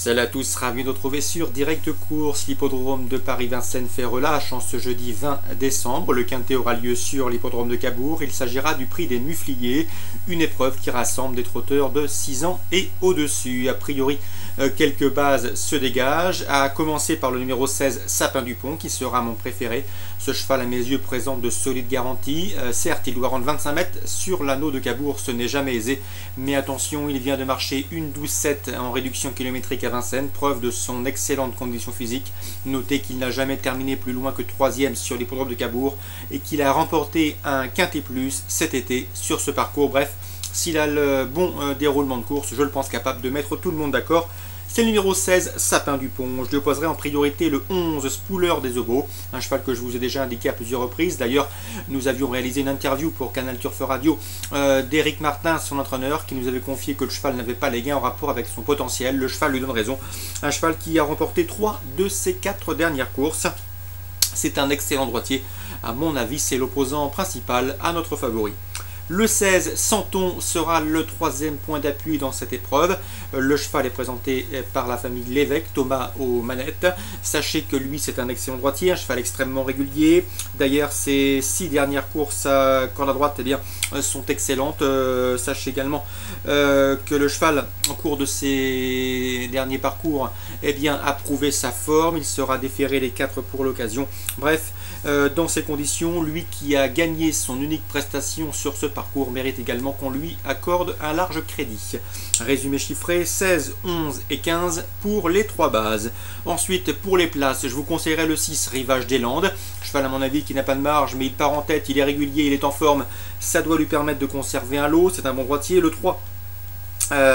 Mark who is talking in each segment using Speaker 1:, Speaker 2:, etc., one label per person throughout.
Speaker 1: Salut à tous, ravi de nous retrouver sur Direct Course. L'hippodrome de Paris-Vincennes fait relâche en ce jeudi 20 décembre. Le quintet aura lieu sur l'hippodrome de Cabourg. Il s'agira du prix des Mufliers, une épreuve qui rassemble des trotteurs de 6 ans et au-dessus. A priori, quelques bases se dégagent, à commencer par le numéro 16, Sapin Dupont, qui sera mon préféré. Ce cheval, à mes yeux, présente de solides garanties. Certes, il doit rendre 25 mètres sur l'anneau de Cabourg, ce n'est jamais aisé, mais attention, il vient de marcher une 12,7 en réduction kilométrique à Vincennes, preuve de son excellente condition physique. Notez qu'il n'a jamais terminé plus loin que 3e sur l'hippodrome de Cabourg et qu'il a remporté un quintet plus cet été sur ce parcours. Bref, s'il a le bon déroulement de course, je le pense capable de mettre tout le monde d'accord. C'est le numéro 16, Sapin Dupont. Je lui opposerai en priorité le 11, Spooler des Obos, un cheval que je vous ai déjà indiqué à plusieurs reprises. D'ailleurs, nous avions réalisé une interview pour Canal Turf Radio d'Éric Martin, son entraîneur, qui nous avait confié que le cheval n'avait pas les gains en rapport avec son potentiel. Le cheval lui donne raison. Un cheval qui a remporté 3 de ses 4 dernières courses. C'est un excellent droitier. À mon avis, c'est l'opposant principal à notre favori. Le 16, Santon, sera le 3e point d'appui dans cette épreuve. Le cheval est présenté par la famille Lévesque, Thomas aux manettes. Sachez que lui, c'est un excellent droitier, un cheval extrêmement régulier. D'ailleurs, ses 6 dernières courses à corde à droite sont excellentes. Sachez également que le cheval, en cours de ses derniers parcours, a prouvé sa forme. Il sera déféré les 4 pour l'occasion. Bref, dans ces conditions, lui qui a gagné son unique prestation sur ce parcours mérite également qu'on lui accorde un large crédit. Résumé chiffré, 16, 11 et 15 pour les 3 bases. Ensuite, pour les places, je vous conseillerais le 6, Rivage des Landes. Cheval à mon avis qui n'a pas de marge, mais il part en tête, il est régulier, il est en forme. Ça doit lui permettre de conserver un lot, c'est un bon droitier. Le 3,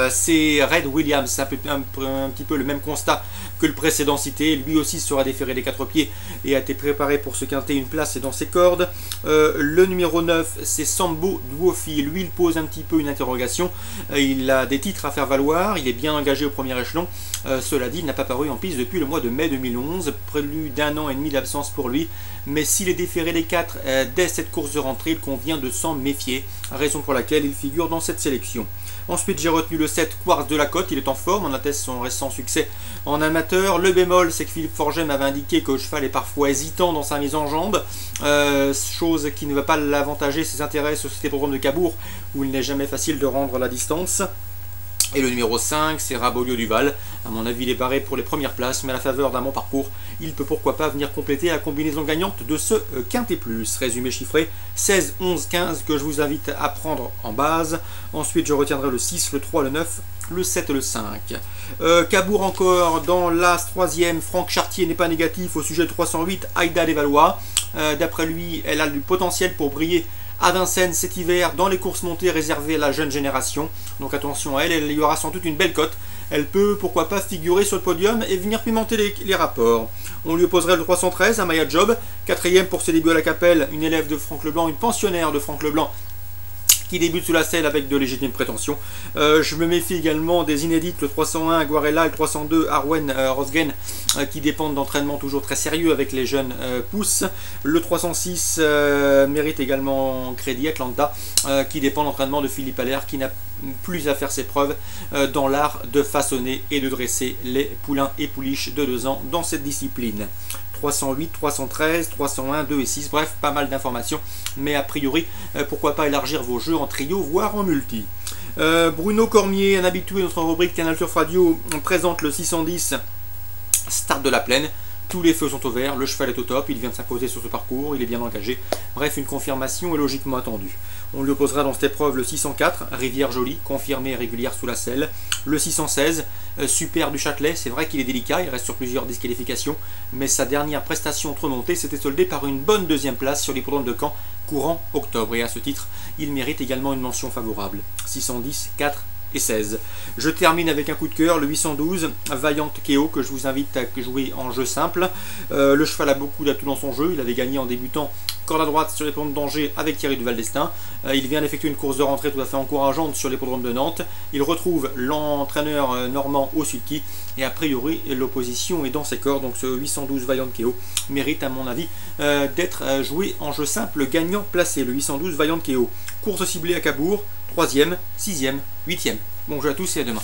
Speaker 1: c'est Red Williams, c'est un petit peu le même constat que le précédent cité. Lui aussi sera déféré des 4 pieds et a été préparé pour se quinter une place dans ses cordes. Le numéro 9, c'est Sambo Duofi. Lui, il pose un petit peu une interrogation. Il a des titres à faire valoir, il est bien engagé au premier échelon. Cela dit, il n'a pas paru en piste depuis le mois de mai 2011, plus d'1 an et demi d'absence pour lui. Mais s'il est déféré les 4 dès cette course de rentrée, il convient de s'en méfier, raison pour laquelle il figure dans cette sélection. Ensuite, j'ai retenu le 7, Quartz de la Côte, il est en forme, on atteste son récent succès en amateur. Le bémol, c'est que Philippe Forget m'avait indiqué que le cheval est parfois hésitant dans sa mise en jambe, chose qui ne va pas l'avantager ses intérêts sur cet hippodrome de Cabourg, où il n'est jamais facile de rendre la distance. Et le numéro 5, c'est Rabolio Duval. À mon avis, il est barré pour les premières places, mais à la faveur d'un bon parcours, il peut pourquoi pas venir compléter la combinaison gagnante de ce quintet plus. Résumé chiffré, 16, 11, 15 que je vous invite à prendre en base. Ensuite, je retiendrai le 6, le 3, le 9, le 7 et le 5. Cabourg encore, dans l'As 3e, Franck Chartier n'est pas négatif au sujet de 308, Aïda Desvalois. D'après lui, elle a du potentiel pour briller à Vincennes cet hiver dans les courses montées réservées à la jeune génération. Donc attention à elle, il y aura sans doute une belle cote. Elle peut pourquoi pas figurer sur le podium et venir pimenter les rapports. On lui opposerait le 313 à Maya Job, 4e pour ses débuts à la Capelle, une élève de Franck Leblanc, une pensionnaire de Franck Leblanc, qui débute sous la selle avec de légitimes prétentions. Je me méfie également des inédites, le 301 Guarella et le 302 Arwen Rosgen, qui dépendent d'entraînement toujours très sérieux avec les jeunes pousses. Le 306 mérite également crédit, Atlanta, qui dépend d'entraînement de Philippe Allaire, qui n'a plus à faire ses preuves dans l'art de façonner et de dresser les poulains et pouliches de 2 ans dans cette discipline. 308, 313, 301, 2 et 6, bref, pas mal d'informations, mais a priori, pourquoi pas élargir vos jeux en trio, voire en multi. Bruno Cormier, un habitué de notre rubrique Canal Turf Radio, présente le 610 Start de la Plaine. Tous les feux sont au vert, le cheval est au top, il vient de s'imposer sur ce parcours, il est bien engagé. Bref, une confirmation est logiquement attendue. On lui opposera dans cette épreuve le 604, Rivière Jolie, confirmée et régulière sous la selle. Le 616, Super du Châtelet, c'est vrai qu'il est délicat, il reste sur plusieurs disqualifications, mais sa dernière prestation entre montée s'était soldée par une bonne 2e place sur l'hippodrome de Caen, courant octobre. Et à ce titre, il mérite également une mention favorable. 610, 4 et 16. Je termine avec un coup de cœur, le 812, Vaillant Keo, que je vous invite à jouer en jeu simple. Le cheval a beaucoup d'atouts dans son jeu, il avait gagné en débutant corde à droite sur l'hippodrome d'Angers avec Thierry Duval d'Estaing. Il vient d'effectuer une course de rentrée tout à fait encourageante sur l'hippodrome de Nantes. Il retrouve l'entraîneur normand au sulky et a priori l'opposition est dans ses corps. Donc ce 812 Vaillant Keo mérite à mon avis d'être joué en jeu simple gagnant placé. Le 812 Vaillant Keo. Course ciblée à Cabourg, 3e, 6e, 8e. Bon jeu à tous et à demain.